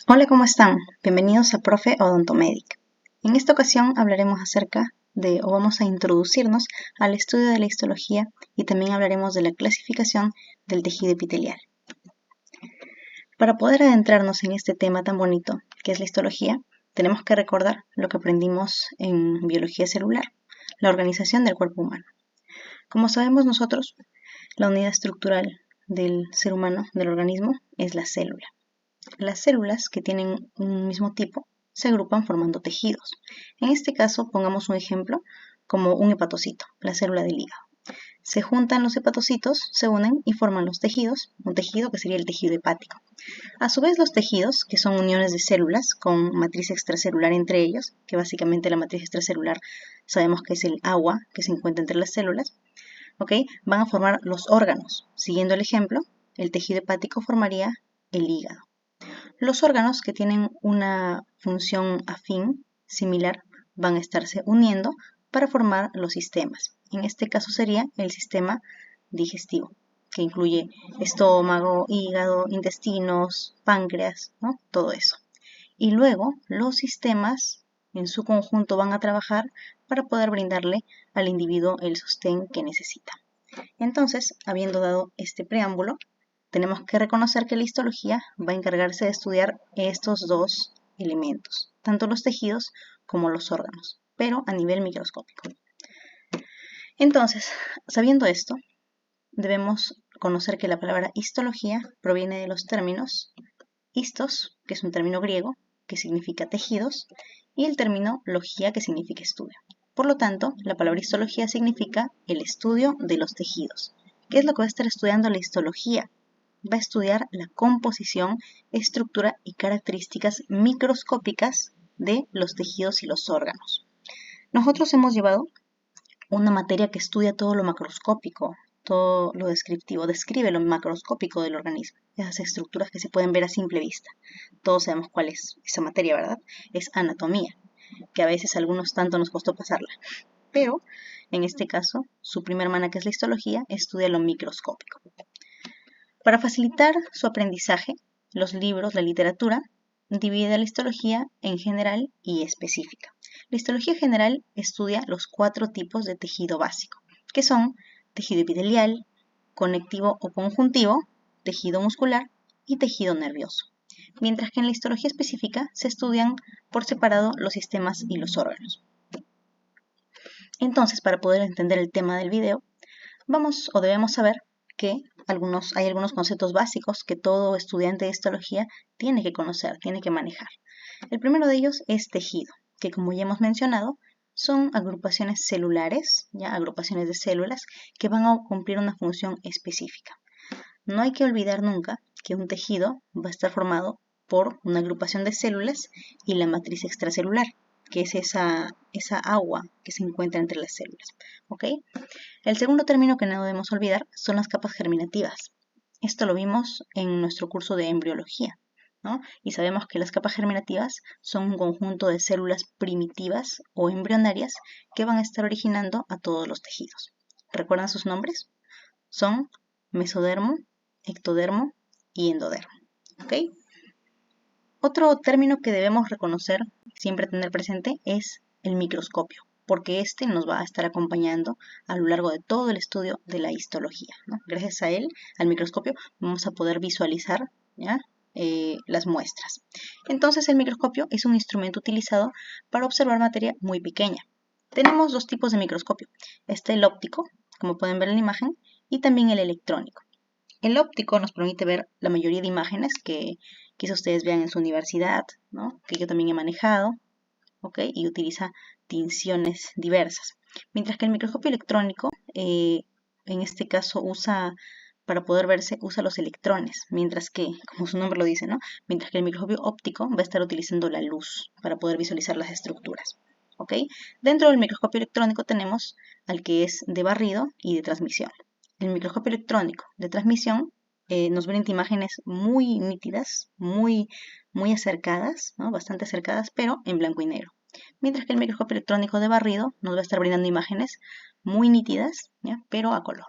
Hola, ¿cómo están? Bienvenidos a Profe Odontomedic. En esta ocasión hablaremos acerca de, o vamos a introducirnos al estudio de la histología y también hablaremos de la clasificación del tejido epitelial. Para poder adentrarnos en este tema tan bonito que es la histología, tenemos que recordar lo que aprendimos en biología celular, la organización del cuerpo humano. Como sabemos nosotros, la unidad estructural del ser humano, del organismo, es la célula. Las células que tienen un mismo tipo se agrupan formando tejidos. En este caso, pongamos un ejemplo como un hepatocito, la célula del hígado. Se juntan los hepatocitos, se unen y forman los tejidos, un tejido que sería el tejido hepático. A su vez, los tejidos, que son uniones de células con matriz extracelular entre ellos, que básicamente la matriz extracelular sabemos que es el agua que se encuentra entre las células, van a formar los órganos. Siguiendo el ejemplo, el tejido hepático formaría el hígado. Los órganos que tienen una función afín, similar, van a estarse uniendo para formar los sistemas. En este caso sería el sistema digestivo, que incluye estómago, hígado, intestinos, páncreas, ¿no? Todo eso. Y luego los sistemas en su conjunto van a trabajar para poder brindarle al individuo el sostén que necesita. Entonces, habiendo dado este preámbulo, tenemos que reconocer que la histología va a encargarse de estudiar estos dos elementos, tanto los tejidos como los órganos, pero a nivel microscópico. Entonces, sabiendo esto, debemos conocer que la palabra histología proviene de los términos histos, que es un término griego, que significa tejidos, y el término logía, que significa estudio. Por lo tanto, la palabra histología significa el estudio de los tejidos. ¿Qué es lo que va a estar estudiando la histología? Va a estudiar la composición, estructura y características microscópicas de los tejidos y los órganos. Nosotros hemos llevado una materia que estudia todo lo macroscópico, todo lo descriptivo, describe lo macroscópico del organismo, esas estructuras que se pueden ver a simple vista. Todos sabemos cuál es esa materia, ¿verdad? Es anatomía, que a veces a algunos tanto nos costó pasarla. Pero, en este caso, su prima hermana, que es la histología, estudia lo microscópico. Para facilitar su aprendizaje, los libros, la literatura, divide la histología en general y específica. La histología general estudia los 4 tipos de tejido básico, que son tejido epitelial, conectivo o conjuntivo, tejido muscular y tejido nervioso. Mientras que en la histología específica se estudian por separado los sistemas y los órganos. Entonces, para poder entender el tema del video, debemos saber que hay algunos conceptos básicos que todo estudiante de histología tiene que conocer, tiene que manejar. El primero de ellos es tejido, que como ya hemos mencionado, son agrupaciones celulares, agrupaciones de células que van a cumplir una función específica. No hay que olvidar nunca que un tejido va a estar formado por una agrupación de células y la matriz extracelular, que es esa agua que se encuentra entre las células. El segundo término que no debemos olvidar son las capas germinativas. Esto lo vimos en nuestro curso de embriología, ¿no? Y sabemos que las capas germinativas son un conjunto de células primitivas o embrionarias que van a estar originando a todos los tejidos. ¿Recuerdan sus nombres? Son mesodermo, ectodermo y endodermo. Otro término que debemos reconocer, siempre tener presente, es el microscopio, porque este nos va a estar acompañando a lo largo de todo el estudio de la histología, ¿no? Gracias a él, al microscopio, vamos a poder visualizar las muestras. Entonces, el microscopio es un instrumento utilizado para observar materia muy pequeña. Tenemos 2 tipos de microscopio. Está el óptico, como pueden ver en la imagen, y también el electrónico. El óptico nos permite ver la mayoría de imágenes que quizá ustedes vean en su universidad, ¿no? Que yo también he manejado, y utiliza tinciones diversas. Mientras que el microscopio electrónico, en este caso para poder verse, usa los electrones, mientras que, como su nombre lo dice, ¿no? Mientras que el microscopio óptico va a estar utilizando la luz para poder visualizar las estructuras. Dentro del microscopio electrónico tenemos al que es de barrido y de transmisión. El microscopio electrónico de transmisión nos brinda imágenes muy nítidas, muy acercadas, ¿no? Bastante acercadas, pero en blanco y negro. Mientras que el microscopio electrónico de barrido nos va a estar brindando imágenes muy nítidas, pero a color.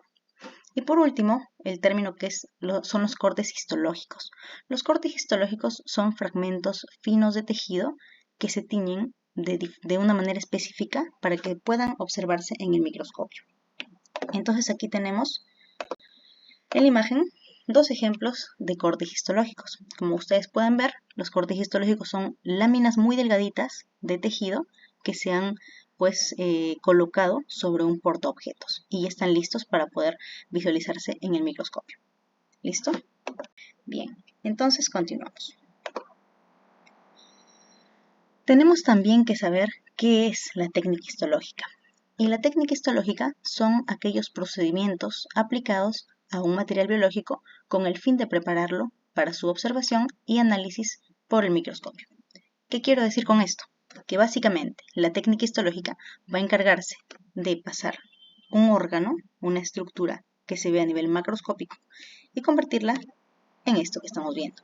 Y por último, el término que son los cortes histológicos. Los cortes histológicos son fragmentos finos de tejido que se tiñen de una manera específica para que puedan observarse en el microscopio. Entonces aquí tenemos en la imagen dos ejemplos de cortes histológicos. Como ustedes pueden ver, los cortes histológicos son láminas muy delgaditas de tejido que se han colocado sobre un portaobjetos y ya están listos para poder visualizarse en el microscopio. ¿Listo? Bien, entonces continuamos. Tenemos también que saber qué es la técnica histológica. Y la técnica histológica son aquellos procedimientos aplicados a un material biológico con el fin de prepararlo para su observación y análisis por el microscopio. ¿Qué quiero decir con esto? Que básicamente la técnica histológica va a encargarse de pasar un órgano, una estructura que se ve a nivel macroscópico y convertirla en esto que estamos viendo.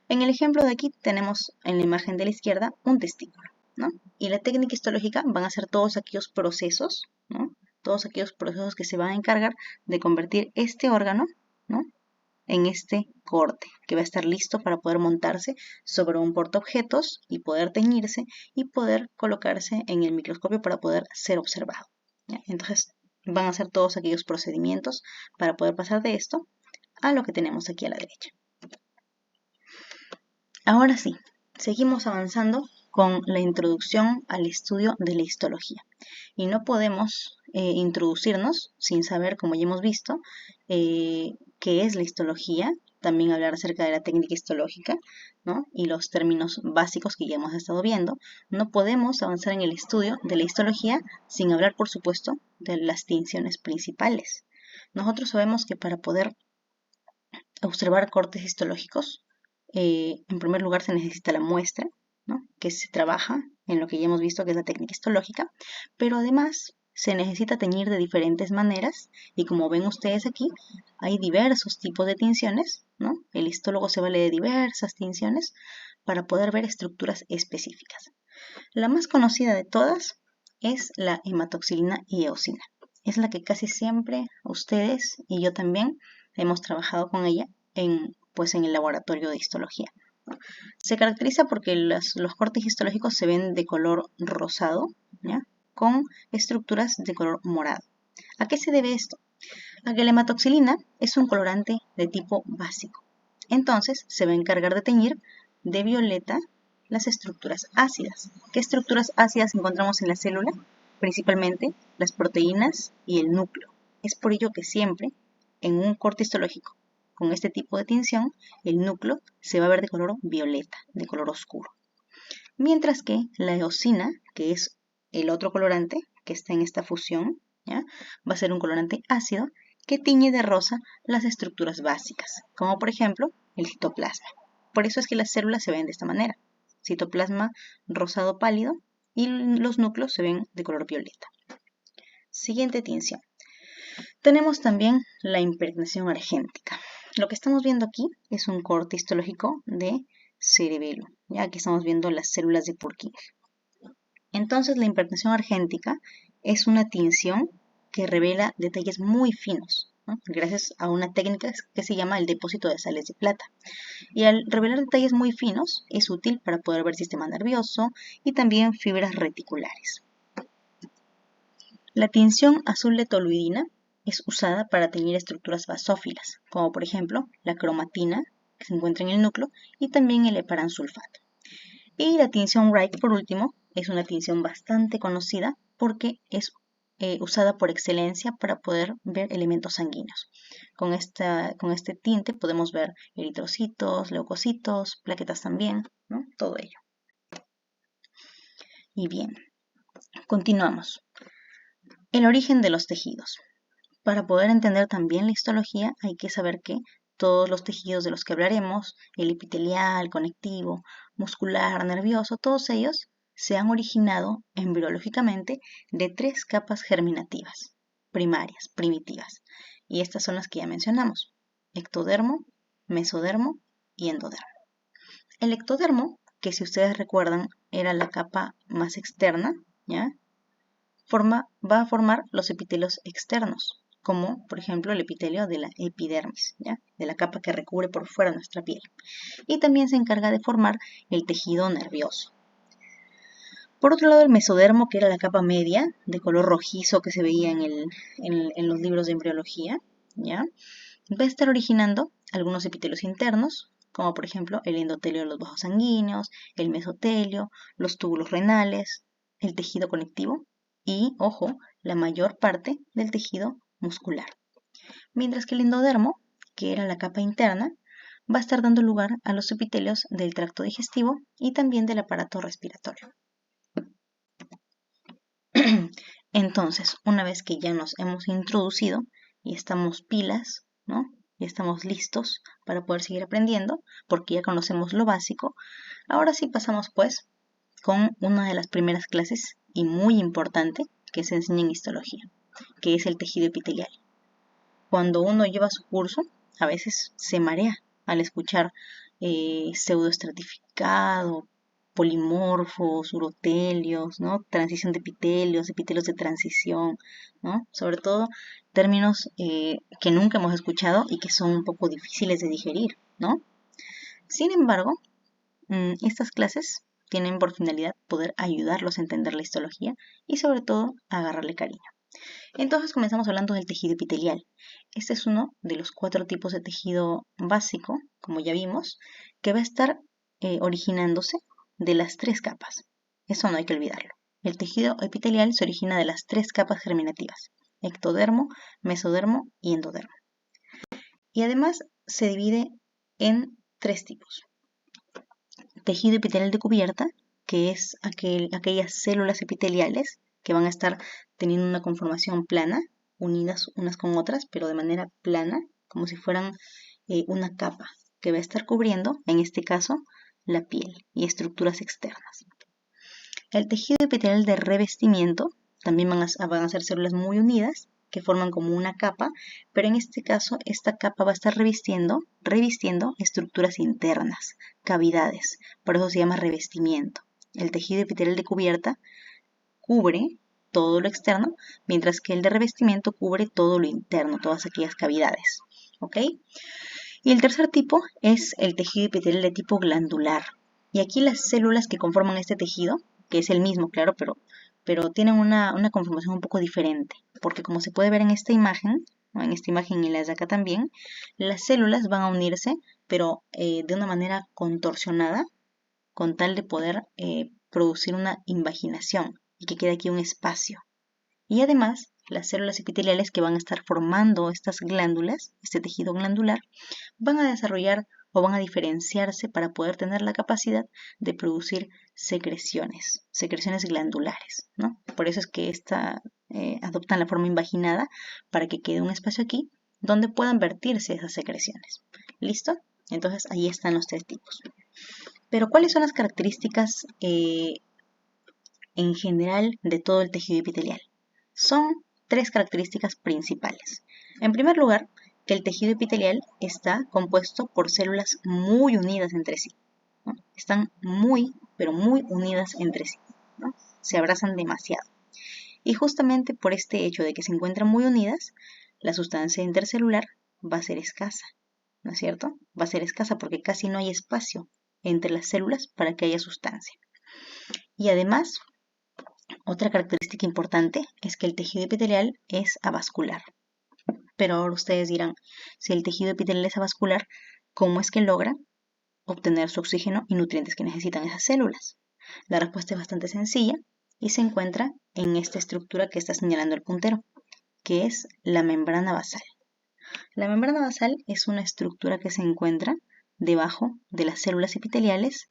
En el ejemplo de aquí tenemos en la imagen de la izquierda un testículo, ¿no? Y la técnica histológica van a ser todos aquellos procesos, ¿no? Todos aquellos procesos que se van a encargar de convertir este órgano, ¿no?, en este corte, que va a estar listo para poder montarse sobre un portaobjetos y poder teñirse y poder colocarse en el microscopio para poder ser observado, ¿ya? Entonces van a ser todos aquellos procedimientos para poder pasar de esto a lo que tenemos aquí a la derecha. Ahora sí, seguimos avanzando con la introducción al estudio de la histología. Y no podemos introducirnos sin saber, como ya hemos visto, qué es la histología, también hablar acerca de la técnica histológica, ¿no?, y los términos básicos que ya hemos estado viendo. No podemos avanzar en el estudio de la histología sin hablar, por supuesto, de las tinciones principales. Nosotros sabemos que para poder observar cortes histológicos, en primer lugar se necesita la muestra, ¿no?, que se trabaja en lo que ya hemos visto que es la técnica histológica, pero además se necesita teñir de diferentes maneras y como ven ustedes aquí, hay diversos tipos de tinciones, ¿no? El histólogo se vale de diversas tinciones para poder ver estructuras específicas. La más conocida de todas es la hematoxilina y eosina. Es la que casi siempre ustedes y yo también hemos trabajado con ella en el laboratorio de histología. Se caracteriza porque los cortes histológicos se ven de color rosado, ¿ya?, con estructuras de color morado. ¿A qué se debe esto? A que la hematoxilina es un colorante de tipo básico. Entonces se va a encargar de teñir de violeta las estructuras ácidas. ¿Qué estructuras ácidas encontramos en la célula? Principalmente las proteínas y el núcleo. Es por ello que siempre en un corte histológico con este tipo de tinción, el núcleo se va a ver de color violeta, de color oscuro. Mientras que la eosina, que es el otro colorante que está en esta fusión, ¿ya?, va a ser un colorante ácido que tiñe de rosa las estructuras básicas, como por ejemplo el citoplasma. Por eso es que las células se ven de esta manera: citoplasma rosado pálido y los núcleos se ven de color violeta. Siguiente tinción. Tenemos también la impregnación argéntica. Lo que estamos viendo aquí es un corte histológico de cerebelo. Ya aquí estamos viendo las células de Purkinje. Entonces la impregnación argéntica es una tinción que revela detalles muy finos, ¿no?, gracias a una técnica que se llama el depósito de sales de plata. Y al revelar detalles muy finos es útil para poder ver sistema nervioso y también fibras reticulares. La tinción azul de toluidina es usada para teñir estructuras basófilas, como por ejemplo la cromatina, que se encuentra en el núcleo, y también el heparansulfato. Y la tinción Wright, por último, es una tinción bastante conocida porque es usada por excelencia para poder ver elementos sanguíneos. Con este tinte podemos ver eritrocitos, leucocitos, plaquetas también, ¿no?, todo ello. Y bien, continuamos. El origen de los tejidos. Para poder entender también la histología hay que saber que todos los tejidos de los que hablaremos, el epitelial, conectivo, muscular, nervioso, todos ellos se han originado embriológicamente de 3 capas germinativas, primarias, primitivas. Y estas son las que ya mencionamos: ectodermo, mesodermo y endodermo. El ectodermo, que si ustedes recuerdan era la capa más externa, ¿ya?, va a formar los epitelios externos. como por ejemplo el epitelio de la epidermis, ¿ya? De la capa que recubre por fuera nuestra piel. Y también se encarga de formar el tejido nervioso. Por otro lado, el mesodermo, que era la capa media, de color rojizo que se veía en los libros de embriología, ¿ya? Va a estar originando algunos epitelios internos, como por ejemplo el endotelio de los vasos sanguíneos, el mesotelio, los túbulos renales, el tejido conectivo y, ojo, la mayor parte del tejido muscular. Mientras que el endodermo, que era la capa interna, va a estar dando lugar a los epitelios del tracto digestivo y también del aparato respiratorio. Entonces, una vez que ya nos hemos introducido y estamos pilas, ¿no? Y estamos listos para poder seguir aprendiendo, porque ya conocemos lo básico, ahora sí pasamos pues con una de las primeras clases y muy importante que se enseña en histología, que es el tejido epitelial. Cuando uno lleva su curso, a veces se marea al escuchar pseudoestratificado, polimorfos, urotelios, ¿no? Transición de epitelios, epitelios de transición, ¿no? Sobre todo términos que nunca hemos escuchado y que son un poco difíciles de digerir, ¿no? Sin embargo, estas clases tienen por finalidad poder ayudarlos a entender la histología y sobre todo a agarrarle cariño. Entonces comenzamos hablando del tejido epitelial. Este es uno de los 4 tipos de tejido básico, como ya vimos, que va a estar originándose de las 3 capas. Eso no hay que olvidarlo. El tejido epitelial se origina de las 3 capas germinativas: ectodermo, mesodermo y endodermo. Y además se divide en 3 tipos. Tejido epitelial de cubierta, que es aquellas células epiteliales que van a estar teniendo una conformación plana, unidas unas con otras, pero de manera plana, como si fueran una capa que va a estar cubriendo, en este caso, la piel y estructuras externas. El tejido epitelial de revestimiento también van a ser células muy unidas que forman como una capa, pero en este caso esta capa va a estar revistiendo estructuras internas, cavidades, por eso se llama revestimiento. El tejido epitelial de cubierta cubre todo lo externo, mientras que el de revestimiento cubre todo lo interno, todas aquellas cavidades, ¿ok? Y el tercer tipo es el tejido epitelial de tipo glandular. Y aquí las células que conforman este tejido, que es el mismo, claro, pero tienen una conformación un poco diferente, porque como se puede ver en esta imagen, ¿no? En esta imagen y las de acá también, las células van a unirse, pero de una manera contorsionada, con tal de poder producir una invaginación y que quede aquí un espacio. Y además, las células epiteliales que van a estar formando estas glándulas, este tejido glandular, van a desarrollar o van a diferenciarse para poder tener la capacidad de producir secreciones glandulares, ¿no? Por eso es que adoptan la forma invaginada para que quede un espacio aquí donde puedan vertirse esas secreciones. ¿Listo? Entonces ahí están los 3 tipos. Pero ¿cuáles son las características en general de todo el tejido epitelial? Son 3 características principales. En primer lugar, que el tejido epitelial está compuesto por células muy unidas entre sí, ¿no? Están pero muy unidas entre sí, ¿no? Se abrazan demasiado. Y justamente por este hecho de que se encuentran muy unidas, la sustancia intercelular va a ser escasa, ¿no es cierto? Va a ser escasa porque casi no hay espacio entre las células para que haya sustancia. Y además, otra característica importante es que el tejido epitelial es avascular. Pero ahora ustedes dirán, si el tejido epitelial es avascular, ¿cómo es que logra obtener su oxígeno y nutrientes que necesitan esas células? La respuesta es bastante sencilla y se encuentra en esta estructura que está señalando el puntero, que es la membrana basal. La membrana basal es una estructura que se encuentra debajo de las células epiteliales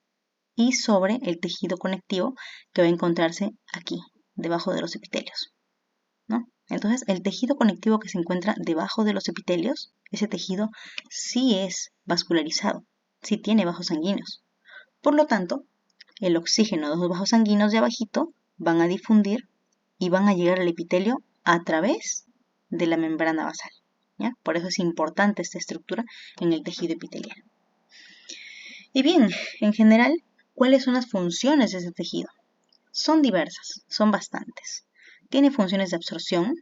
y sobre el tejido conectivo que va a encontrarse aquí, debajo de los epitelios, ¿no? Entonces, el tejido conectivo que se encuentra debajo de los epitelios, ese tejido sí es vascularizado, sí tiene vasos sanguíneos. Por lo tanto, el oxígeno de los vasos sanguíneos de abajito van a difundir y van a llegar al epitelio a través de la membrana basal, ¿ya? Por eso es importante esta estructura en el tejido epitelial. Y bien, en general, ¿cuáles son las funciones de ese tejido? Son diversas, son bastantes. Tiene funciones de absorción,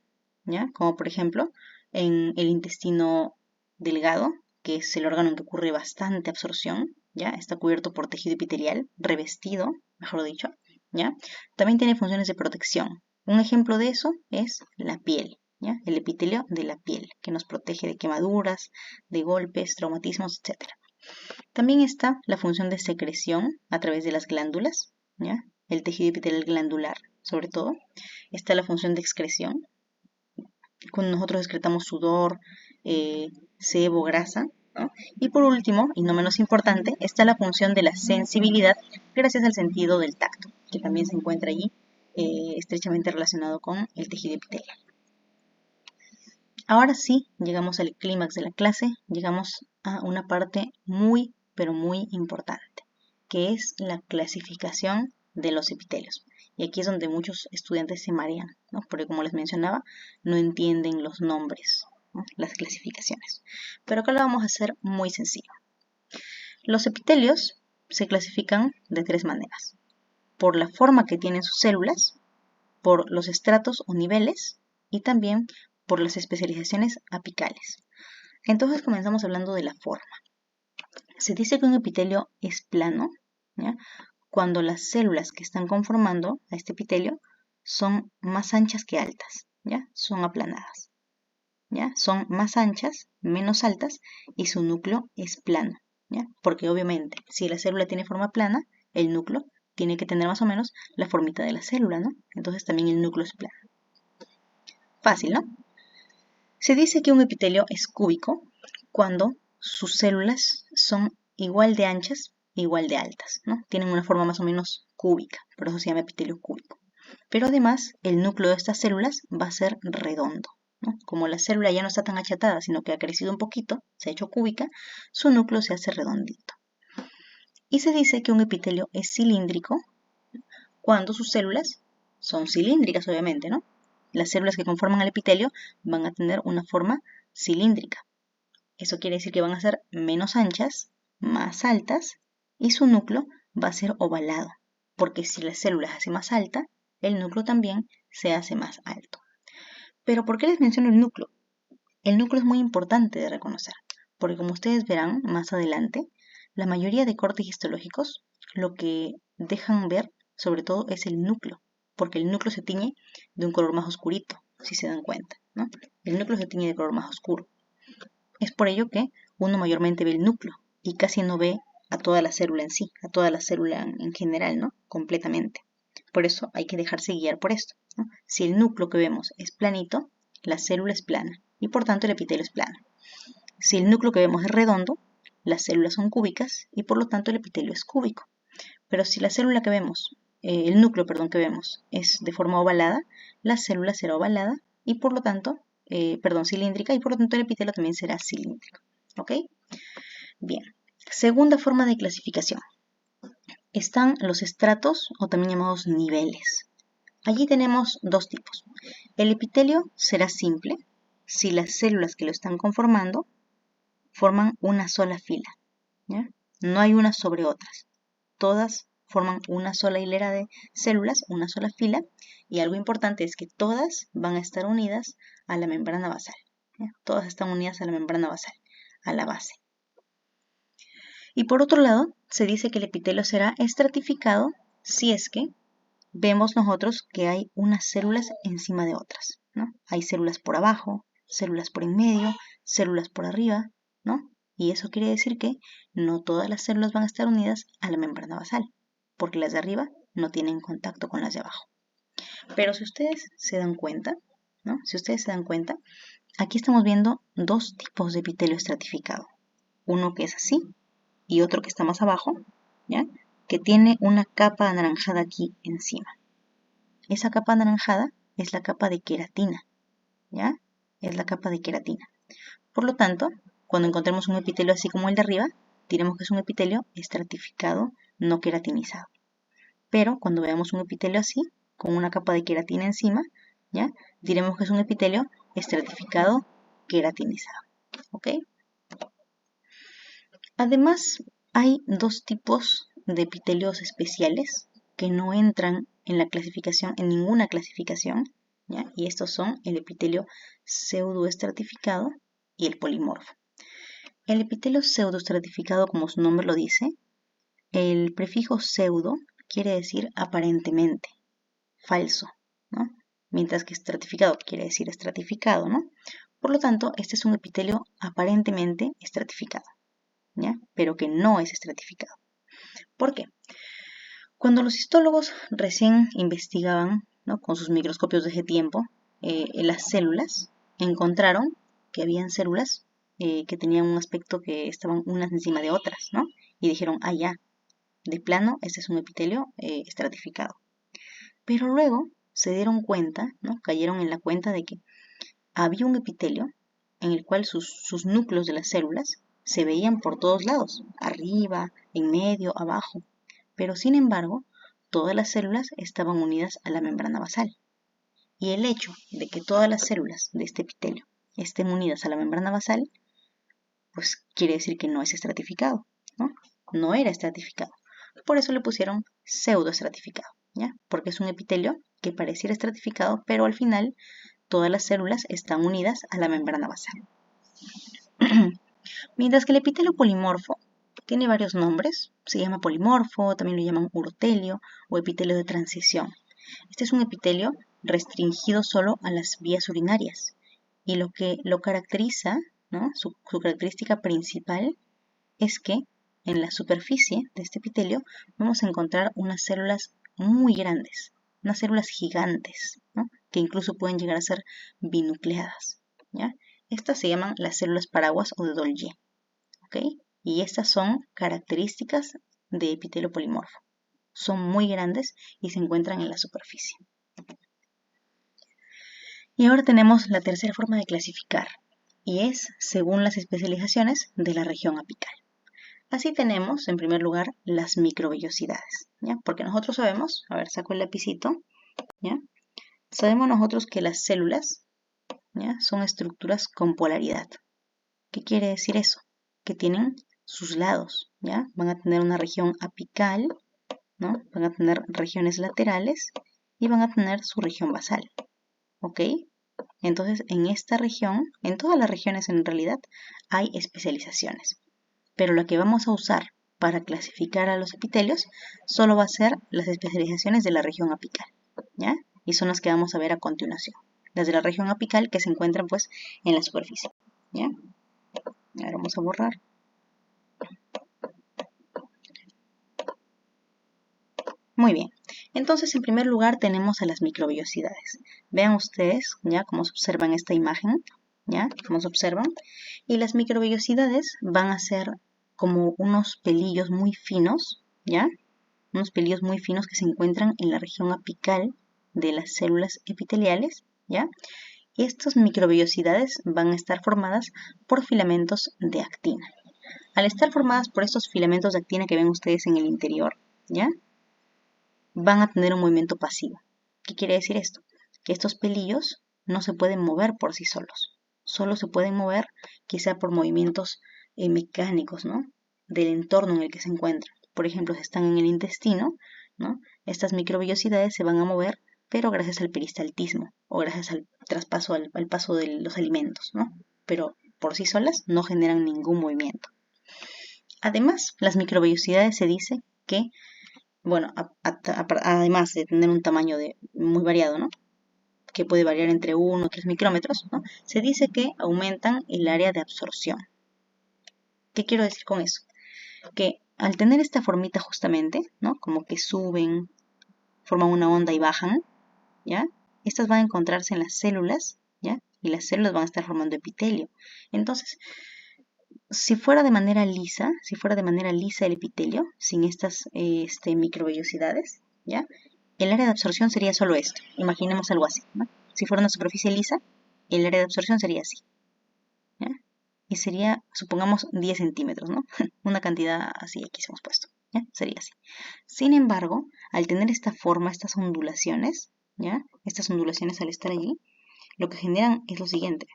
¿ya? Como por ejemplo, en el intestino delgado, que es el órgano en que ocurre bastante absorción, ¿ya? Está cubierto por tejido epitelial, revestido, mejor dicho, ¿ya? También tiene funciones de protección. Un ejemplo de eso es la piel, ¿ya? El epitelio de la piel, que nos protege de quemaduras, de golpes, traumatismos, etc. También está la función de secreción a través de las glándulas, ¿ya? El tejido epitelial glandular, sobre todo. Está la función de excreción, cuando nosotros excretamos sudor, sebo, grasa, ¿no? Y por último, y no menos importante, está la función de la sensibilidad gracias al sentido del tacto, que también se encuentra allí estrechamente relacionado con el tejido epitelial. Ahora sí, llegamos al clímax de la clase, llegamos a una parte muy, pero muy importante, que es la clasificación de los epitelios. Y aquí es donde muchos estudiantes se marean, ¿no? Porque como les mencionaba, no entienden los nombres, ¿no? Las clasificaciones. Pero acá lo vamos a hacer muy sencillo. Los epitelios se clasifican de tres maneras. Por la forma que tienen sus células, por los estratos o niveles y también por las especializaciones apicales. Entonces comenzamos hablando de la forma. Se dice que un epitelio es plano, ¿ya? Cuando las células que están conformando a este epitelio son más anchas que altas, ¿ya? Son aplanadas, ¿ya? Son más anchas, menos altas y su núcleo es plano, ¿ya? Porque obviamente si la célula tiene forma plana, el núcleo tiene que tener más o menos la formita de la célula, ¿no? Entonces también el núcleo es plano. Fácil, ¿no? Se dice que un epitelio es cúbico cuando sus células son igual de anchas e igual de altas, ¿no? Tienen una forma más o menos cúbica, por eso se llama epitelio cúbico. Pero además, el núcleo de estas células va a ser redondo, ¿no? Como la célula ya no está tan achatada, sino que ha crecido un poquito, se ha hecho cúbica, su núcleo se hace redondito. Y se dice que un epitelio es cilíndrico cuando sus células son cilíndricas, obviamente, ¿no? Las células que conforman el epitelio van a tener una forma cilíndrica. Eso quiere decir que van a ser menos anchas, más altas, y su núcleo va a ser ovalado, porque si la célula se hace más alta, el núcleo también se hace más alto. Pero ¿por qué les menciono el núcleo? El núcleo es muy importante de reconocer, porque como ustedes verán más adelante, la mayoría de cortes histológicos lo que dejan ver sobre todo es el núcleo, porque el núcleo se tiñe de un color más oscurito, si se dan cuenta, ¿no? El núcleo se tiñe de color más oscuro. Es por ello que uno mayormente ve el núcleo y casi no ve a toda la célula en sí, a toda la célula en general, ¿no? Completamente. Por eso hay que dejarse guiar por esto, ¿no? Si el núcleo que vemos es planito, la célula es plana y por tanto el epitelio es plano. Si el núcleo que vemos es redondo, las células son cúbicas y por lo tanto el epitelio es cúbico. Pero si la célula que vemos, el núcleo, perdón, que vemos es de forma ovalada, la célula será ovalada y por lo tanto, cilíndrica y por lo tanto el epitelio también será cilíndrico. ¿Ok? Bien. Segunda forma de clasificación. Están los estratos o también llamados niveles. Allí tenemos dos tipos. El epitelio será simple si las células que lo están conformando forman una sola fila, ¿ya? No hay unas sobre otras. Todas forman una sola hilera de células, una sola fila, y algo importante es que todas van a estar unidas a la membrana basal, ¿ya? Todas están unidas a la membrana basal, a la base. Y por otro lado, se dice que el epitelio será estratificado si es que vemos nosotros que hay unas células encima de otras, ¿no? Hay células por abajo, células por en medio, células por arriba, ¿no? Y eso quiere decir que no todas las células van a estar unidas a la membrana basal, porque las de arriba no tienen contacto con las de abajo. Pero si ustedes se dan cuenta, ¿no? Si ustedes se dan cuenta, aquí estamos viendo dos tipos de epitelio estratificado. Uno que es así y otro que está más abajo, ¿ya? Que tiene una capa anaranjada aquí encima. Esa capa anaranjada es la capa de queratina, ¿ya? Es la capa de queratina. Por lo tanto, cuando encontremos un epitelio así como el de arriba, diremos que es un epitelio estratificado, no queratinizado. Pero cuando veamos un epitelio así, con una capa de queratina encima, ¿ya? Diremos que es un epitelio estratificado, queratinizado, ¿ok? Además, hay dos tipos de epitelios especiales que no entran en la clasificación, en ninguna clasificación, ¿ya? Y estos son el epitelio pseudoestratificado y el polimorfo. El epitelio pseudoestratificado, como su nombre lo dice, el prefijo pseudo quiere decir aparentemente, falso, ¿no? Mientras que estratificado quiere decir estratificado, ¿no? Por lo tanto, este es un epitelio aparentemente estratificado, ¿ya? Pero que no es estratificado. ¿Por qué? Cuando los histólogos recién investigaban, ¿no?, con sus microscopios de ese tiempo las células, encontraron que habían células que tenían un aspecto que estaban unas encima de otras, ¿no? Y dijeron, ah, ya, de plano, este es un epitelio estratificado. Pero luego se dieron cuenta, ¿no?, cayeron en la cuenta de que había un epitelio en el cual sus núcleos de las células se veían por todos lados, arriba, en medio, abajo. Pero sin embargo, todas las células estaban unidas a la membrana basal. Y el hecho de que todas las células de este epitelio estén unidas a la membrana basal, pues quiere decir que no es estratificado, ¿no? No era estratificado. Por eso le pusieron pseudoestratificado, ¿ya? Porque es un epitelio que pareciera estratificado, pero al final todas las células están unidas a la membrana basal. Mientras que el epitelio polimorfo tiene varios nombres, se llama polimorfo, también lo llaman urotelio o epitelio de transición. Este es un epitelio restringido solo a las vías urinarias y lo que lo caracteriza, ¿no?, su característica principal es que en la superficie de este epitelio vamos a encontrar unas células muy grandes, unas células gigantes, ¿no?, que incluso pueden llegar a ser binucleadas, ¿ya? Estas se llaman las células paraguas o de Golgi, ¿ok? Y estas son características de epitelio polimorfo. Son muy grandes y se encuentran en la superficie. Y ahora tenemos la tercera forma de clasificar, y es según las especializaciones de la región apical. Así tenemos, en primer lugar, las microvellosidades, ¿ya? Porque nosotros sabemos, a ver, saco el lapicito, ¿ya? Sabemos nosotros que las células, ¿ya?, son estructuras con polaridad. ¿Qué quiere decir eso? Que tienen sus lados, ¿ya? Van a tener una región apical, ¿no? Van a tener regiones laterales y van a tener su región basal, ¿ok? Entonces, en esta región, en todas las regiones en realidad, hay especializaciones. Pero lo que vamos a usar para clasificar a los epitelios solo va a ser las especializaciones de la región apical, ¿ya? Y son las que vamos a ver a continuación. Las de la región apical que se encuentran, pues, en la superficie, ¿ya? Ahora vamos a borrar. Muy bien. Entonces, en primer lugar, tenemos a las microvellosidades. Vean ustedes, ¿ya?, cómo se observa en esta imagen, ¿ya?, cómo se observan. Y las microvellosidades van a ser como unos pelillos muy finos, ¿ya? Unos pelillos muy finos que se encuentran en la región apical de las células epiteliales, ¿ya? Y estas microvellosidades van a estar formadas por filamentos de actina. Al estar formadas por estos filamentos de actina que ven ustedes en el interior, ¿ya?, van a tener un movimiento pasivo. ¿Qué quiere decir esto? Que estos pelillos no se pueden mover por sí solos. Solo se pueden mover quizá por movimientos mecánicos, ¿no?, del entorno en el que se encuentran. Por ejemplo, si están en el intestino, ¿no?, estas microvellosidades se van a mover, pero gracias al peristaltismo o gracias al traspaso, al paso de los alimentos, ¿no? Pero por sí solas no generan ningún movimiento. Además, las microvellosidades se dice que, bueno, además de tener un tamaño muy variado, ¿no?, que puede variar entre 1 y 3 micrómetros, ¿no?, se dice que aumentan el área de absorción. ¿Qué quiero decir con eso? Que al tener esta formita justamente, ¿no?, como que suben, forman una onda y bajan, ¿ya?, estas van a encontrarse en las células, ¿ya?, y las células van a estar formando epitelio. Entonces, si fuera de manera lisa el epitelio, sin estas microvellosidades, ¿ya?, el área de absorción sería solo esto. Imaginemos algo así, ¿no? Si fuera una superficie lisa, el área de absorción sería así, ¿ya? Y sería, supongamos, 10 centímetros, ¿no? Una cantidad así, aquí hemos puesto, ¿ya? Sería así. Sin embargo, al tener esta forma, estas ondulaciones, ¿ya?, estas ondulaciones al estar allí, lo que generan es lo siguiente.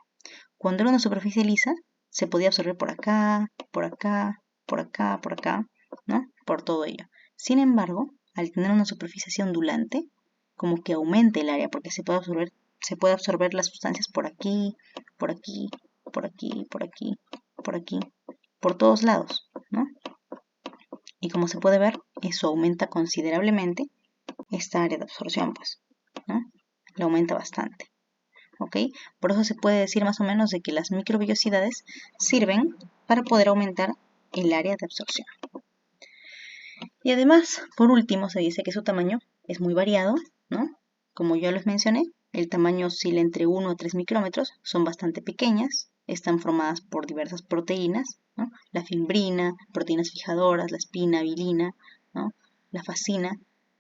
Cuando era una superficie lisa, se podía absorber por acá, por acá, por acá, por acá, ¿no?, por todo ello. Sin embargo, al tener una superficie así ondulante, como que aumenta el área porque se puede absorber se puede absorber las sustancias por aquí, por aquí, por aquí, por aquí, por aquí, por todos lados, ¿no? Y como se puede ver, eso aumenta considerablemente esta área de absorción, pues, ¿no? La aumenta bastante, ¿ok? Por eso se puede decir más o menos de que las microvellosidades sirven para poder aumentar el área de absorción. Y además, por último, se dice que su tamaño es muy variado, ¿no? Como ya les mencioné, el tamaño oscila entre 1 a 3 micrómetros, son bastante pequeñas, están formadas por diversas proteínas, ¿no? La fimbrina, proteínas fijadoras, la espina, vilina, ¿no? La fascina,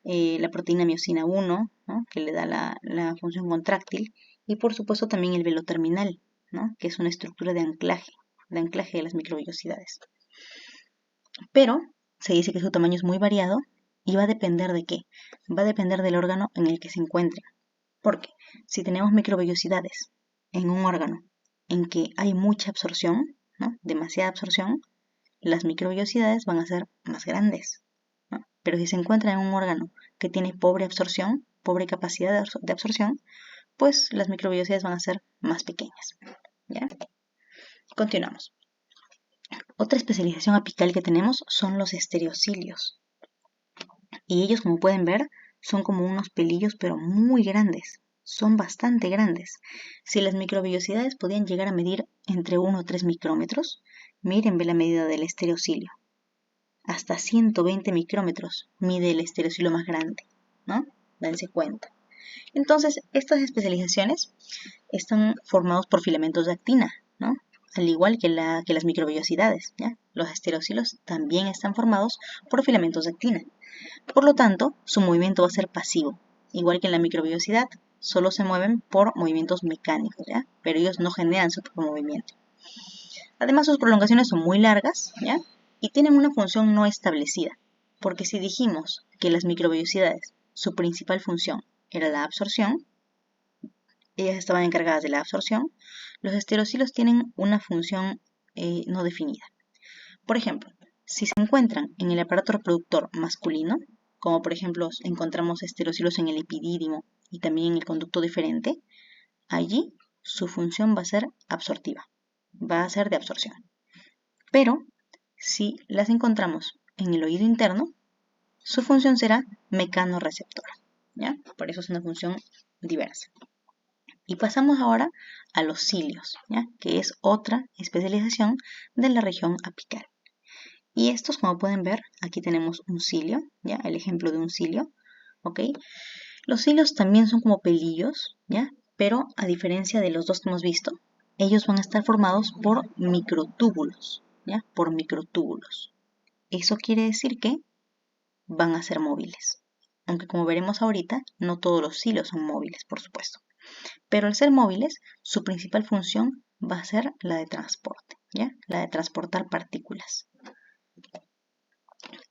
la proteína miosina 1, ¿no? Que le da la función contráctil, y por supuesto también el velo terminal, ¿no? Que es una estructura de anclaje de las microvellosidades. Pero se dice que su tamaño es muy variado y va a depender de qué. Va a depender del órgano en el que se encuentren. Porque si tenemos microvellosidades en un órgano en que hay mucha absorción, ¿no? Demasiada absorción, las microvellosidades van a ser más grandes, ¿no? Pero si se encuentra en un órgano que tiene pobre absorción, pobre capacidad de absorción, pues las microvellosidades van a ser más pequeñas, ¿ya? Continuamos. Otra especialización apical que tenemos son los estereocilios. Y ellos, como pueden ver, son como unos pelillos, pero muy grandes. Son bastante grandes. Si las microvellosidades podían llegar a medir entre 1 o 3 micrómetros, miren, ve la medida del estereocilio. Hasta 120 micrómetros mide el estereocilio más grande, ¿no? Dense cuenta. Entonces, estas especializaciones están formados por filamentos de actina, ¿no? Al igual que las microvellosidades, ¿ya? Los estereocilios también están formados por filamentos de actina. Por lo tanto, su movimiento va a ser pasivo, igual que en la microvellosidad, solo se mueven por movimientos mecánicos, ¿ya? Pero ellos no generan su propio movimiento. Además, sus prolongaciones son muy largas, ¿ya? Y tienen una función no establecida, porque si dijimos que las microvellosidades, su principal función era la absorción, ellas estaban encargadas de la absorción, los estereocilios tienen una función no definida. Por ejemplo, si se encuentran en el aparato reproductor masculino, como por ejemplo encontramos estereocilios en el epidídimo y también en el conducto deferente, allí su función va a ser absortiva, va a ser de absorción. Pero si las encontramos en el oído interno, su función será mecanorreceptora, ¿ya? Por eso es una función diversa. Y pasamos ahora a los cilios, ¿ya? Que es otra especialización de la región apical. Y estos, como pueden ver, aquí tenemos un cilio, ¿ya? El ejemplo de un cilio, ¿ok? Los cilios también son como pelillos, ¿ya? Pero a diferencia de los dos que hemos visto, ellos van a estar formados por microtúbulos, ¿ya? Por microtúbulos. Eso quiere decir que van a ser móviles. Aunque como veremos ahorita, no todos los cilios son móviles, por supuesto. Pero al ser móviles, su principal función va a ser la de transporte, ¿ya? La de transportar partículas.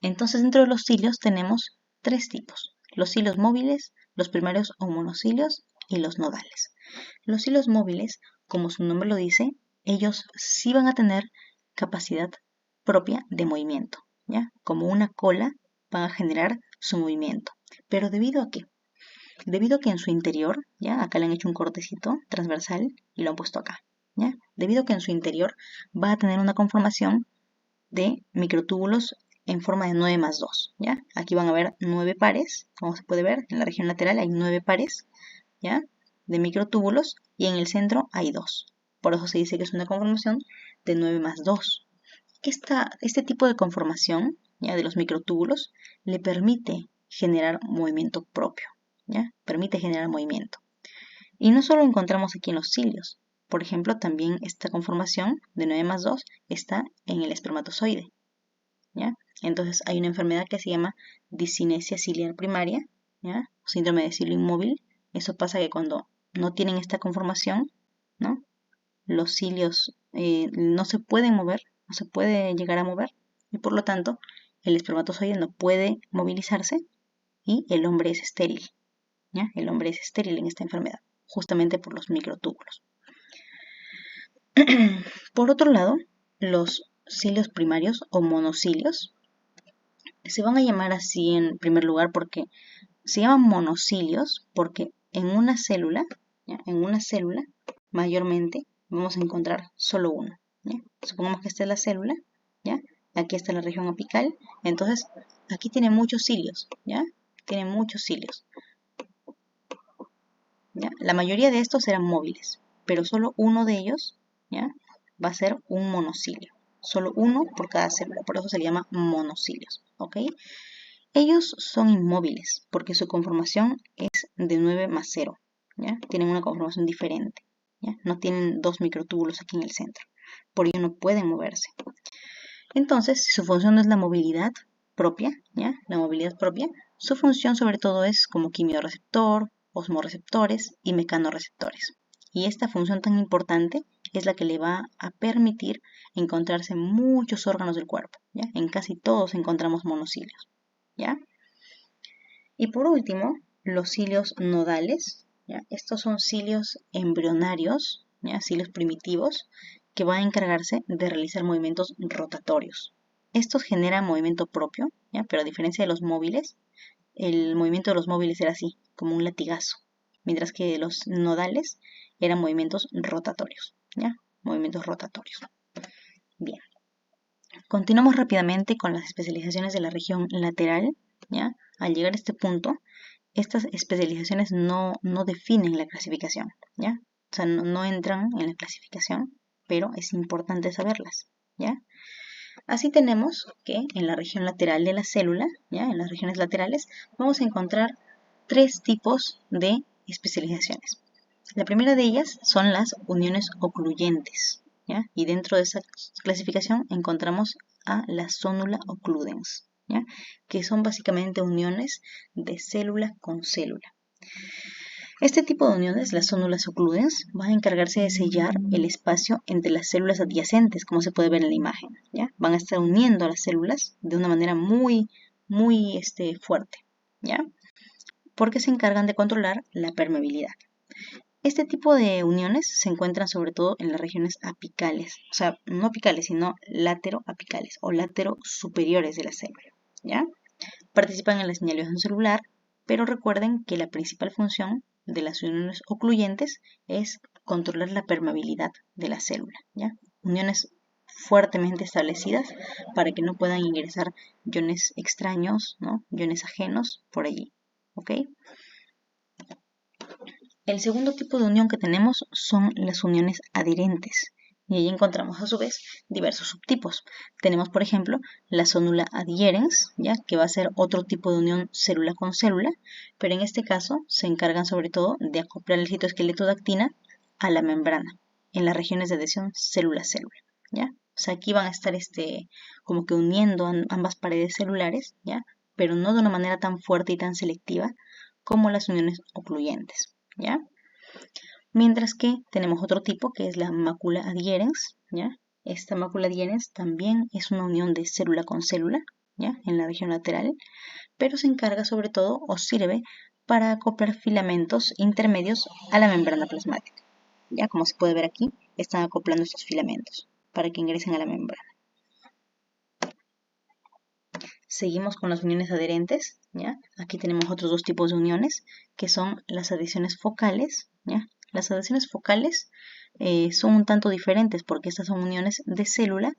Entonces, dentro de los cilios tenemos tres tipos: los cilios móviles, los primarios o monocilios y los nodales. Los cilios móviles, como su nombre lo dice, ellos sí van a tener capacidad propia de movimiento, ¿ya? Como una cola van a generar su movimiento. ¿Pero debido a qué? Debido a que en su interior, ¿ya? Acá le han hecho un cortecito transversal y lo han puesto acá, ¿ya? Debido a que en su interior va a tener una conformación de microtúbulos en forma de 9 más 2, ¿ya? Aquí van a ver 9 pares, como se puede ver, en la región lateral hay 9 pares, ¿ya? De microtúbulos, y en el centro hay 2. Por eso se dice que es una conformación de 9 más 2. Este tipo de conformación, ¿ya? De los microtúbulos le permite generar movimiento propio, ¿ya? Permite generar movimiento. Y no solo encontramos aquí en los cilios. Por ejemplo, también esta conformación de 9 más 2 está en el espermatozoide, ¿ya? Entonces hay una enfermedad que se llama discinesia ciliar primaria, ¿ya? O síndrome de cilio inmóvil. Eso pasa que cuando no tienen esta conformación, ¿no? Los cilios no se pueden mover, no se puede llegar a mover, y por lo tanto el espermatozoide no puede movilizarse y el hombre es estéril, ¿ya? El hombre es estéril en esta enfermedad, justamente por los microtúbulos. Por otro lado, los cilios primarios o monocilios se van a llamar así en primer lugar porque se llaman monocilios porque en una célula, ¿ya? En una célula, mayormente, vamos a encontrar solo uno, ¿ya? Supongamos que esta es la célula, ¿ya? Aquí está la región apical, entonces aquí tiene muchos cilios, ¿ya? Tiene muchos cilios, ¿ya? La mayoría de estos eran móviles, pero solo uno de ellos, ¿ya? Va a ser un monocilio. Solo uno por cada célula, por eso se le llama monocilios, ¿ok? Ellos son inmóviles porque su conformación es de 9 más 0, ¿ya? Tienen una conformación diferente, ¿ya? No tienen dos microtúbulos aquí en el centro, por ello no pueden moverse. Entonces, si su función no es la movilidad propia, ¿ya? La movilidad propia, su función sobre todo es como quimiorreceptor, osmoreceptores y mecanorreceptores. Y esta función tan importante es la que le va a permitir encontrarse en muchos órganos del cuerpo, ¿ya? En casi todos encontramos monocilios, ¿ya? Y por último, los cilios nodales, ¿ya? Estos son cilios embrionarios, ¿ya? Cilios primitivos, que van a encargarse de realizar movimientos rotatorios. Estos generan movimiento propio, ¿ya? Pero a diferencia de los móviles, el movimiento de los móviles era así, como un latigazo, mientras que los nodales eran movimientos rotatorios, ¿ya? Movimientos rotatorios. Bien. Continuamos rápidamente con las especializaciones de la región lateral, ¿ya? Al llegar a este punto, estas especializaciones no definen la clasificación, ¿ya? O sea, no entran en la clasificación, pero es importante saberlas, ¿ya? Así tenemos que en la región lateral de la célula, ¿ya? En las regiones laterales, vamos a encontrar tres tipos de especializaciones. La primera de ellas son las uniones ocluyentes, ¿ya? Y dentro de esa clasificación encontramos a la zonula occludens, ¿ya? Que son básicamente uniones de célula con célula. Este tipo de uniones, las zónulas ocludens, van a encargarse de sellar el espacio entre las células adyacentes, como se puede ver en la imagen, ¿ya? Van a estar uniendo a las células de una manera muy fuerte, ¿ya? Porque se encargan de controlar la permeabilidad. Este tipo de uniones se encuentran sobre todo en las regiones apicales, o sea, no apicales, sino lateroapicales o laterosuperiores de la célula, ¿ya? Participan en la señalización celular, pero recuerden que la principal función de las uniones ocluyentes es controlar la permeabilidad de la célula, ¿ya? Uniones fuertemente establecidas para que no puedan ingresar iones extraños, ¿no? Iones ajenos por allí, ¿ok? El segundo tipo de unión que tenemos son las uniones adherentes. Y ahí encontramos a su vez diversos subtipos. Tenemos, por ejemplo, la zonula adherens, ¿ya? Que va a ser otro tipo de unión célula con célula, pero en este caso se encargan sobre todo de acoplar el citoesqueleto de actina a la membrana, en las regiones de adhesión célula-célula, ¿ya? O sea, aquí van a estar como que uniendo ambas paredes celulares, ¿ya? Pero no de una manera tan fuerte y tan selectiva como las uniones ocluyentes, ¿ya? Mientras que tenemos otro tipo que es la mácula adherens, ¿ya? Esta mácula adherens también es una unión de célula con célula, ¿ya? En la región lateral, pero se encarga sobre todo o sirve para acoplar filamentos intermedios a la membrana plasmática. Ya como se puede ver aquí, están acoplando estos filamentos para que ingresen a la membrana. Seguimos con las uniones adherentes, ¿ya? Aquí tenemos otros dos tipos de uniones, que son las adhesiones focales, ¿ya? Las adhesiones focales son un tanto diferentes porque estas son uniones de célula,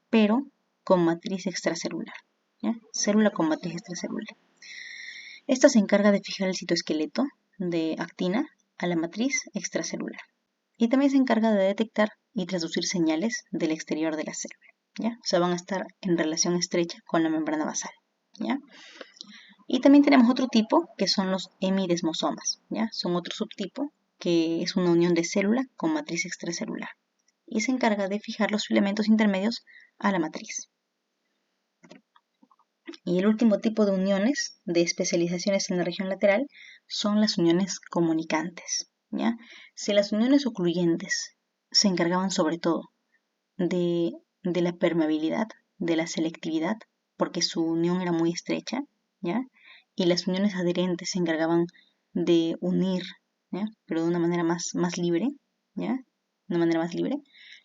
pero con matriz extracelular, ¿ya? Célula con matriz extracelular. Esta se encarga de fijar el citoesqueleto de actina a la matriz extracelular. Y también se encarga de detectar y traducir señales del exterior de la célula, ¿ya? O sea, van a estar en relación estrecha con la membrana basal, ¿ya? Y también tenemos otro tipo que son los hemidesmosomas, ¿ya? Son otro subtipo que es una unión de célula con matriz extracelular y se encarga de fijar los filamentos intermedios a la matriz. Y el último tipo de uniones de especializaciones en la región lateral son las uniones comunicantes, ¿ya? Si las uniones ocluyentes se encargaban sobre todo de la permeabilidad, de la selectividad, porque su unión era muy estrecha, ¿ya? Y las uniones adherentes se encargaban de unir, ¿ya? Pero de una manera más libre, ¿ya? De una manera más libre.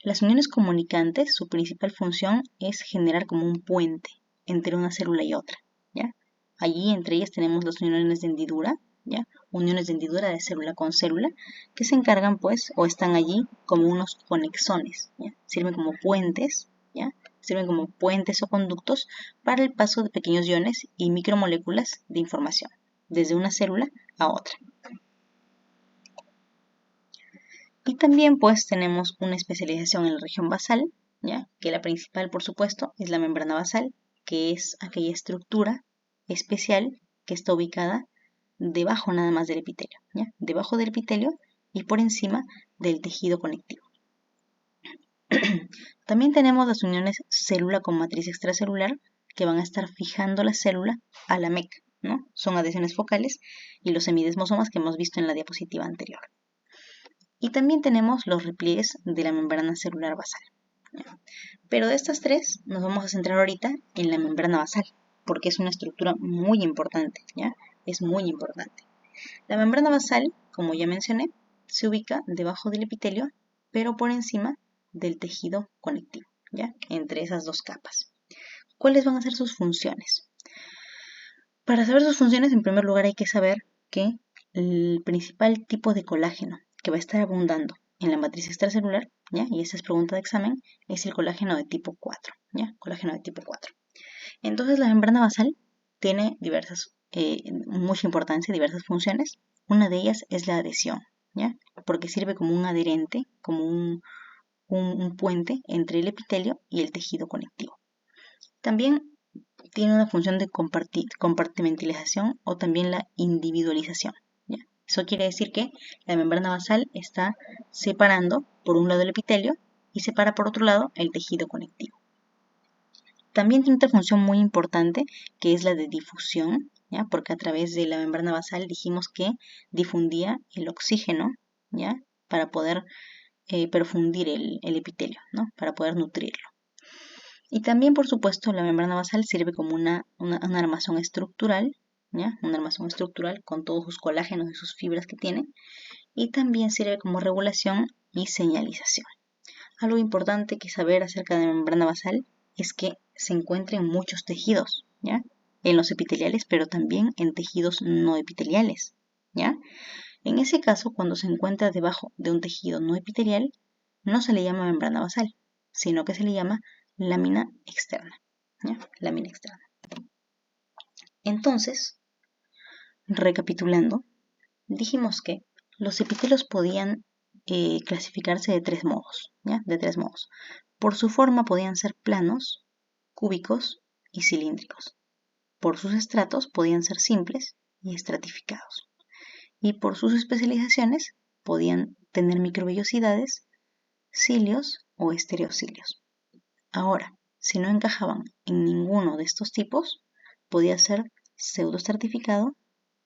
Las uniones comunicantes, su principal función es generar como un puente entre una célula y otra, ¿ya? Allí entre ellas tenemos las uniones de hendidura, ¿ya? Uniones de hendidura de célula con célula que se encargan, pues, o están allí como unos conexones, ¿ya? Sirven como puentes, ¿ya? Sirven como puentes o conductos para el paso de pequeños iones y micromoléculas de información, desde una célula a otra. Y también pues tenemos una especialización en la región basal, ¿ya? Que la principal, por supuesto, es la membrana basal, que es aquella estructura especial que está ubicada debajo nada más del epitelio, ¿ya? Debajo del epitelio y por encima del tejido conectivo. También tenemos las uniones célula con matriz extracelular que van a estar fijando la célula a la meca, ¿no? Son adhesiones focales y los semidesmosomas que hemos visto en la diapositiva anterior. Y también tenemos los repliegues de la membrana celular basal, ¿ya? Pero de estas tres nos vamos a centrar ahorita en la membrana basal, porque es una estructura muy importante, ¿ya? Es muy importante. La membrana basal, como ya mencioné, se ubica debajo del epitelio, pero por encima del tejido conectivo, ¿ya? Entre esas dos capas. ¿Cuáles van a ser sus funciones? Para saber sus funciones, en primer lugar hay que saber que el principal tipo de colágeno que va a estar abundando en la matriz extracelular, ¿ya? Y esa es pregunta de examen, es el colágeno de tipo 4, ¿ya? Colágeno de tipo 4. Entonces la membrana basal tiene mucha importancia, diversas funciones. Una de ellas es la adhesión, ¿ya? Porque sirve como un adherente, como un puente entre el epitelio y el tejido conectivo. También tiene una función de compartimentalización o también la individualización, ¿ya? Eso quiere decir que la membrana basal está separando por un lado el epitelio y separa por otro lado el tejido conectivo. También tiene otra función muy importante que es la de difusión, ¿ya? Porque a través de la membrana basal dijimos que difundía el oxígeno, ¿ya? Para poder perfundir el epitelio, ¿no? Para poder nutrirlo. Y también, por supuesto, la membrana basal sirve como una armazón estructural, ¿ya? Una armazón estructural con todos sus colágenos y sus fibras que tiene. Y también sirve como regulación y señalización. Algo importante que saber acerca de la membrana basal es que se encuentra en muchos tejidos, ¿ya? En los epiteliales, pero también en tejidos no epiteliales, ¿ya? En ese caso, cuando se encuentra debajo de un tejido no epitelial, no se le llama membrana basal, sino que se le llama lámina externa, ¿ya? Lámina externa. Entonces, recapitulando, dijimos que los epitelios podían clasificarse de tres modos, ¿ya? De tres modos. Por su forma podían ser planos, cúbicos y cilíndricos. Por sus estratos podían ser simples y estratificados. Y por sus especializaciones podían tener microvellosidades, cilios o estereocilios. Ahora, si no encajaban en ninguno de estos tipos, podía ser pseudoestratificado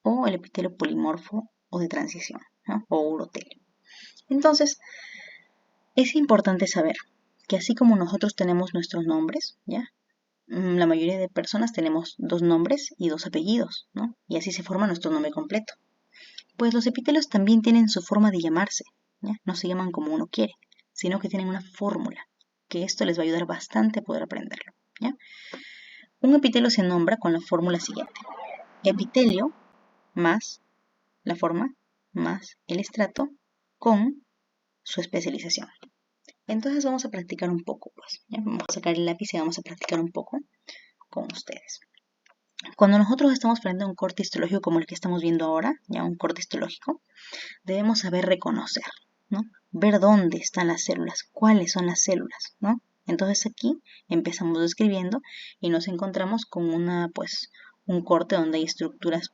o el epitelio polimorfo o de transición, ¿no? O urotelio. Entonces, es importante saber que así como nosotros tenemos nuestros nombres, ¿ya? La mayoría de personas tenemos 2 nombres y 2 apellidos, ¿no? Y así se forma nuestro nombre completo. Pues los epitelios también tienen su forma de llamarse, ¿ya? No se llaman como uno quiere, sino que tienen una fórmula, que esto les va a ayudar bastante a poder aprenderlo, ¿ya? Un epitelio se nombra con la fórmula siguiente. Epitelio más la forma más el estrato con su especialización. Entonces vamos a practicar un poco, pues, ¿ya? Vamos a sacar el lápiz y vamos a practicar un poco con ustedes. Cuando nosotros estamos frente a un corte histológico como el que estamos viendo ahora, ya un corte histológico, debemos saber reconocer, ¿no? Ver dónde están las células, cuáles son las células, ¿no? Entonces aquí empezamos describiendo y nos encontramos con un corte donde hay estructuras,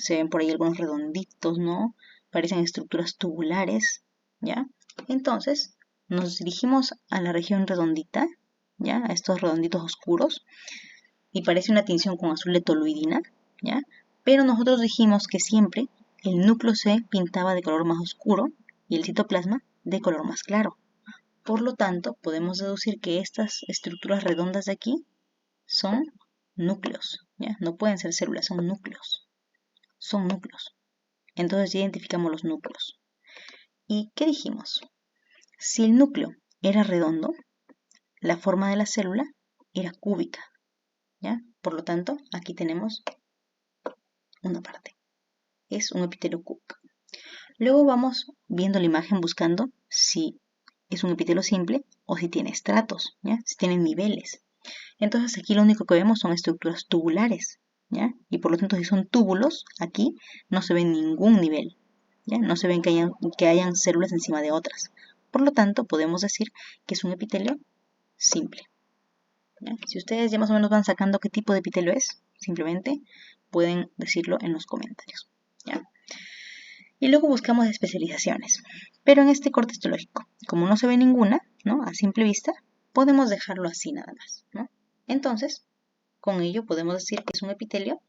se ven por ahí algunos redonditos, ¿no? Parecen estructuras tubulares, ¿ya? Entonces nos dirigimos a la región redondita, ¿ya? A estos redonditos oscuros y parece una tinción con azul de toluidina, ¿ya? Pero nosotros dijimos que siempre el núcleo C pintaba de color más oscuro y el citoplasma de color más claro. Por lo tanto, podemos deducir que estas estructuras redondas de aquí son núcleos, ¿ya? No pueden ser células, son núcleos. Son núcleos. Entonces ya identificamos los núcleos. ¿Y qué dijimos? Si el núcleo era redondo, la forma de la célula era cúbica, ¿ya? Por lo tanto, aquí tenemos una parte. es un epitelio cúbico. Luego vamos viendo la imagen buscando si es un epitelio simple o si tiene estratos, ¿ya? Si tiene niveles. Entonces aquí lo único que vemos son estructuras tubulares, ¿ya? Y por lo tanto si son túbulos, aquí no se ve ningún nivel, ¿ya? No se ven que hayan células encima de otras. Por lo tanto podemos decir que es un epitelio simple, ¿ya? Si ustedes ya más o menos van sacando qué tipo de epitelio es, simplemente pueden decirlo en los comentarios, ¿ya? Y luego buscamos especializaciones. Pero en este corte histológico, como no se ve ninguna, ¿no? A simple vista, podemos dejarlo así nada más, ¿no? Entonces, con ello podemos decir que es un epitelio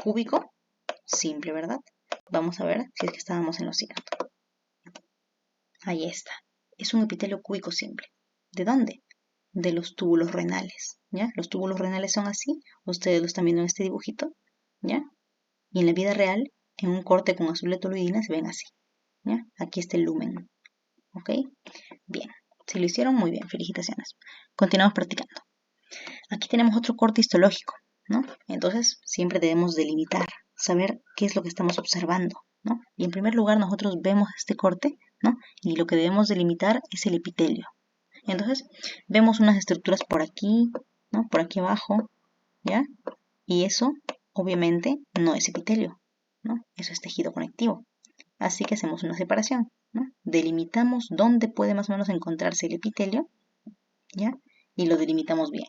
cúbico simple, ¿verdad? Vamos a ver si es que estábamos en lo cierto. Ahí está. Es un epitelio cúbico simple. ¿De dónde? De los túbulos renales, ¿ya? Los túbulos renales son así. Ustedes lo están viendo en este dibujito, ¿ya? Y en la vida real, en un corte con azul de toluidina se ven así, ¿ya? Aquí está el lumen, ¿ok? Bien. Si lo hicieron, muy bien. Felicitaciones. Continuamos practicando. Aquí tenemos otro corte histológico, ¿no? Entonces, siempre debemos delimitar, saber qué es lo que estamos observando, ¿no? Y en primer lugar, nosotros vemos este corte, ¿no? Y lo que debemos delimitar es el epitelio. Entonces, vemos unas estructuras por aquí, ¿no? Por aquí abajo, ¿ya? Y eso, obviamente, no es epitelio, ¿no? Eso es tejido conectivo. Así que hacemos una separación, ¿no? Delimitamos dónde puede más o menos encontrarse el epitelio, ¿ya? Y lo delimitamos bien.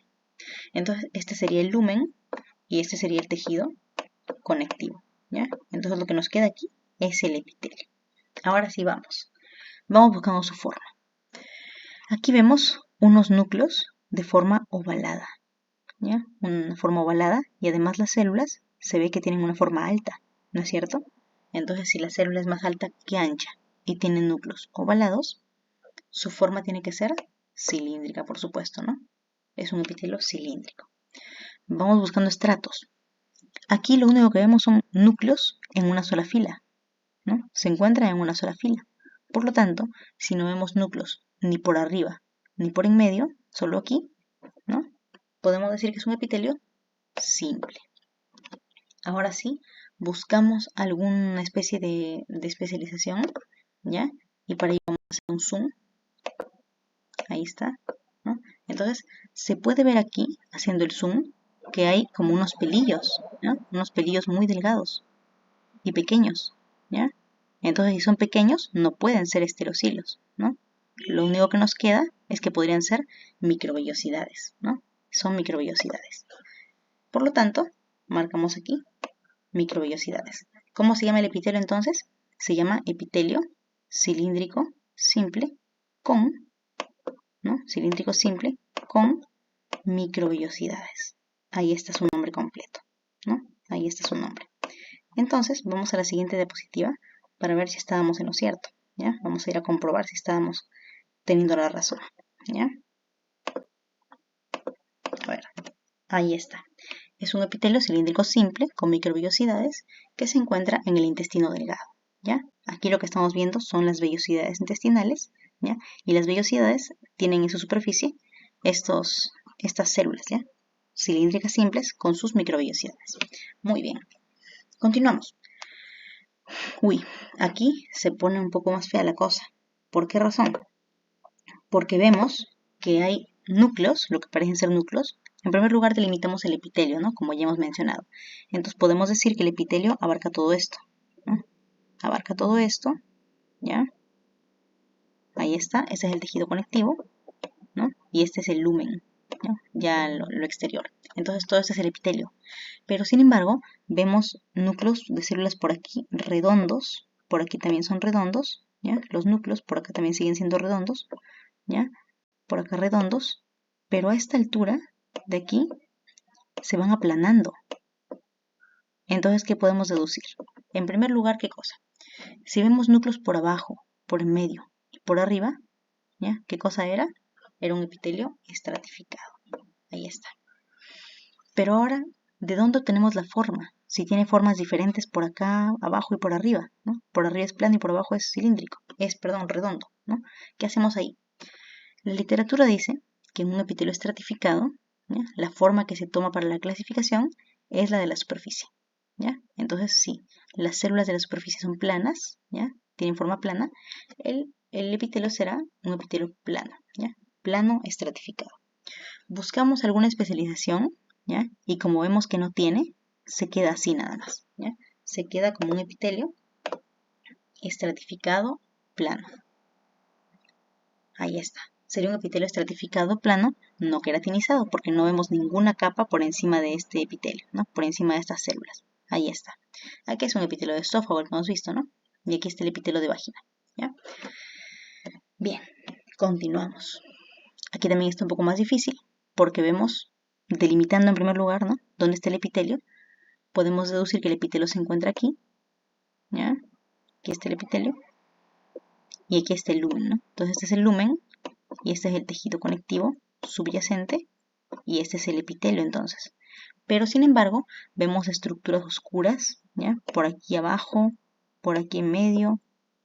Entonces, este sería el lumen y este sería el tejido conectivo, ¿ya? Entonces, lo que nos queda aquí es el epitelio. Ahora sí vamos. Vamos buscando su forma. Aquí vemos unos núcleos de forma ovalada, ¿ya? Una forma ovalada y además las células se ve que tienen una forma alta, ¿no es cierto? Entonces, si la célula es más alta que ancha y tiene núcleos ovalados, su forma tiene que ser cilíndrica, por supuesto, ¿no? Es un epitelio cilíndrico. Vamos buscando estratos. Aquí lo único que vemos son núcleos en una sola fila, ¿no? Se encuentran en una sola fila. Por lo tanto, si no vemos núcleos ni por arriba ni por en medio, solo aquí, ¿no? Podemos decir que es un epitelio simple. Ahora sí, buscamos alguna especie de especialización, ¿ya? Y para ello vamos a hacer un zoom. Ahí está, ¿no? Entonces, se puede ver aquí, haciendo el zoom, que hay como unos pelillos, ¿no? Unos pelillos muy delgados y pequeños, ¿ya? Entonces, si son pequeños, no pueden ser esterocilos, ¿no? Lo único que nos queda es que podrían ser microvellosidades, ¿no? Son microvellosidades. Por lo tanto, marcamos aquí microvellosidades. ¿Cómo se llama el epitelio entonces? Se llama epitelio cilíndrico simple con, ¿no? Cilíndrico simple con microvellosidades. Ahí está su nombre completo, ¿no? Ahí está su nombre. Entonces, vamos a la siguiente diapositiva para ver si estábamos en lo cierto, ¿ya? Vamos a ir a comprobar si estábamos teniendo la razón, ¿ya? A ver, ahí está. Es un epitelio cilíndrico simple con microvellosidades que se encuentra en el intestino delgado, ¿ya? Aquí lo que estamos viendo son las vellosidades intestinales, ¿ya? Y las vellosidades tienen en su superficie estas células, ¿ya? Cilíndricas simples con sus microvellosidades. Muy bien. Continuamos. Uy, aquí se pone un poco más fea la cosa. ¿Por qué razón? Porque vemos que hay núcleos, lo que parecen ser núcleos. En primer lugar delimitamos el epitelio, ¿no? Como ya hemos mencionado. Entonces podemos decir que el epitelio abarca todo esto, ¿no? Abarca todo esto, ¿ya? Ahí está, ese es el tejido conectivo, ¿no? Y este es el lumen, ¿no? Ya lo exterior. Entonces todo este es el epitelio. Pero sin embargo, vemos núcleos de células por aquí redondos, por aquí también son redondos, ¿ya? Los núcleos por acá también siguen siendo redondos, ¿ya? Por acá redondos, pero a esta altura de aquí se van aplanando. Entonces, ¿qué podemos deducir? En primer lugar, ¿qué cosa? Si vemos núcleos por abajo, por en medio y por arriba, ¿ya? ¿Qué cosa era? Era un epitelio estratificado. Ahí está. Pero ahora, ¿de dónde tenemos la forma? Si tiene formas diferentes por acá, abajo y por arriba, ¿no? Por arriba es plano y por abajo es cilíndrico. Redondo, ¿no? ¿Qué hacemos ahí? La literatura dice que en un epitelio estratificado, ¿ya? La forma que se toma para la clasificación es la de la superficie, ¿ya? Entonces, sí, las células de la superficie son planas, ¿ya? Tienen forma plana. El epitelio será un epitelio plano, ¿ya? Plano estratificado. Buscamos alguna especialización, ¿ya? Y como vemos que no tiene, se queda así nada más, ¿ya? Se queda como un epitelio estratificado plano. Ahí está. Sería un epitelio estratificado plano, no queratinizado, porque no vemos ninguna capa por encima de este epitelio, ¿no? Por encima de estas células. Ahí está. Aquí es un epitelio de esófago, el que hemos visto, ¿no? Y aquí está el epitelio de vagina, ¿ya? Bien, continuamos. Aquí también está un poco más difícil, porque vemos, delimitando en primer lugar, ¿no? ¿Dónde está el epitelio? Podemos deducir que el epitelio se encuentra aquí, ¿ya? Aquí está el epitelio. Y aquí está el lumen, ¿no? Entonces este es el lumen y este es el tejido conectivo subyacente y este es el epitelio entonces. Pero sin embargo, vemos estructuras oscuras, ¿ya? Por aquí abajo, por aquí en medio,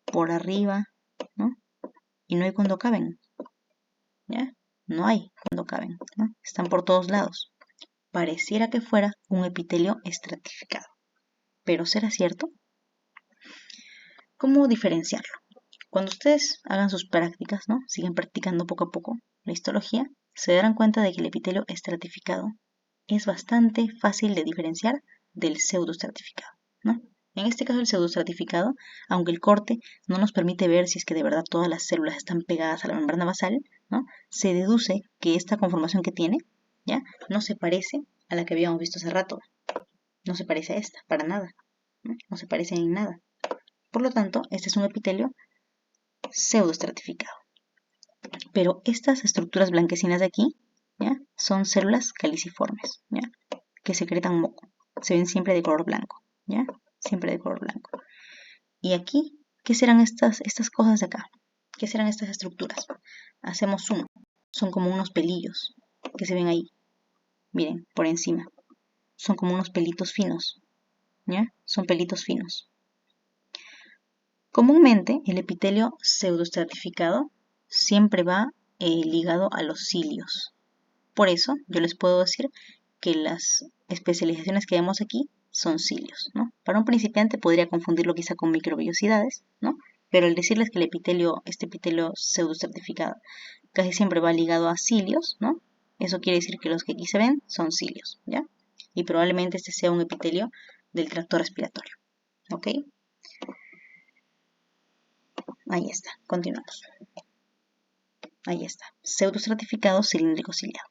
por arriba, ¿no? Y no hay cuando caben, ¿ya? No hay cuando caben, ¿no? Están por todos lados. Pareciera que fuera un epitelio estratificado. ¿Pero será cierto? ¿Cómo diferenciarlo? Cuando ustedes hagan sus prácticas, ¿no? Sigan practicando poco a poco la histología, se darán cuenta de que el epitelio estratificado es bastante fácil de diferenciar del pseudoestratificado, ¿no? En este caso el pseudoestratificado, aunque el corte no nos permite ver si es que de verdad todas las células están pegadas a la membrana basal, ¿no? Se deduce que esta conformación que tiene, ¿ya? No se parece a la que habíamos visto hace rato. No se parece a esta, para nada. No se parece en nada. Por lo tanto, este es un epitelio pseudoestratificado. Pero estas estructuras blanquecinas de aquí, ¿ya? Son células caliciformes, ¿ya? Que secretan moco. Se ven siempre de color blanco, ¿ya? Siempre de color blanco. Y aquí, ¿qué serán estas cosas de acá? ¿Qué serán estas estructuras? Hacemos zoom. Son como unos pelillos que se ven ahí. Miren, por encima. Son como unos pelitos finos, ¿ya? Son pelitos finos. Comúnmente, el epitelio pseudoestratificado siempre va ligado a los cilios. Por eso, yo les puedo decir que las especializaciones que vemos aquí son cilios, ¿no? Para un principiante podría confundirlo quizá con microvellosidades, ¿no? Pero al decirles que este epitelio pseudoestratificado casi siempre va ligado a cilios, ¿no? Eso quiere decir que los que aquí se ven son cilios, ¿ya? Y probablemente este sea un epitelio del tracto respiratorio, ¿ok? Ahí está, continuamos. Ahí está, pseudoestratificado cilíndrico ciliado.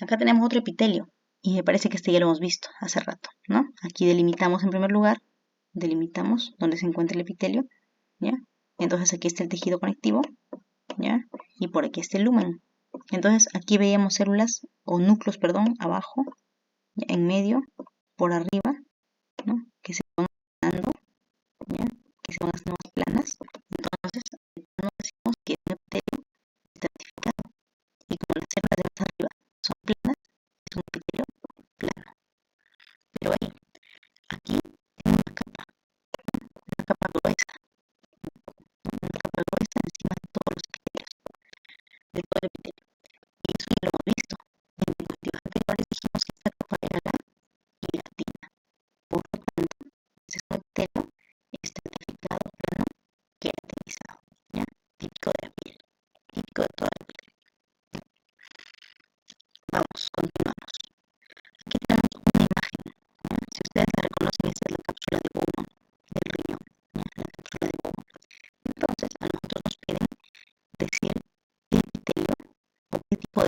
Acá tenemos otro epitelio y me parece que este ya lo hemos visto hace rato, ¿no? Aquí delimitamos en primer lugar, delimitamos donde se encuentra el epitelio, ¿ya? Entonces aquí está el tejido conectivo, ¿ya? Y por aquí está el lumen. Entonces aquí veíamos células o núcleos, perdón, abajo, ¿ya? En medio, por arriba, ¿no? Que se van dando, ¿ya? Que se van haciendo más planas. Entonces, no decimos que es un epitelio estratificado. Y como las células de más arriba son planas, es un epitelio plano. Pero ahí, aquí, tiene una capa gruesa, una capa gruesa encima de todos los epitelios, de todo el epitelio. Y eso ya lo hemos visto. En diapositivas anteriores dijimos que esta capa era la queratina. Por lo tanto, este es un epitelio estratificado plano queratinizado, ¿ya? Típico de la piel, típico de toda la piel. Vamos, continuamos. Aquí tenemos una imagen, ¿ya? Si ustedes la reconocen, esta es la cápsula de Bowman del riñón, ¿ya? La cápsula de Bowman. Entonces, a nosotros nos piden decir qué epitelio o qué tipo de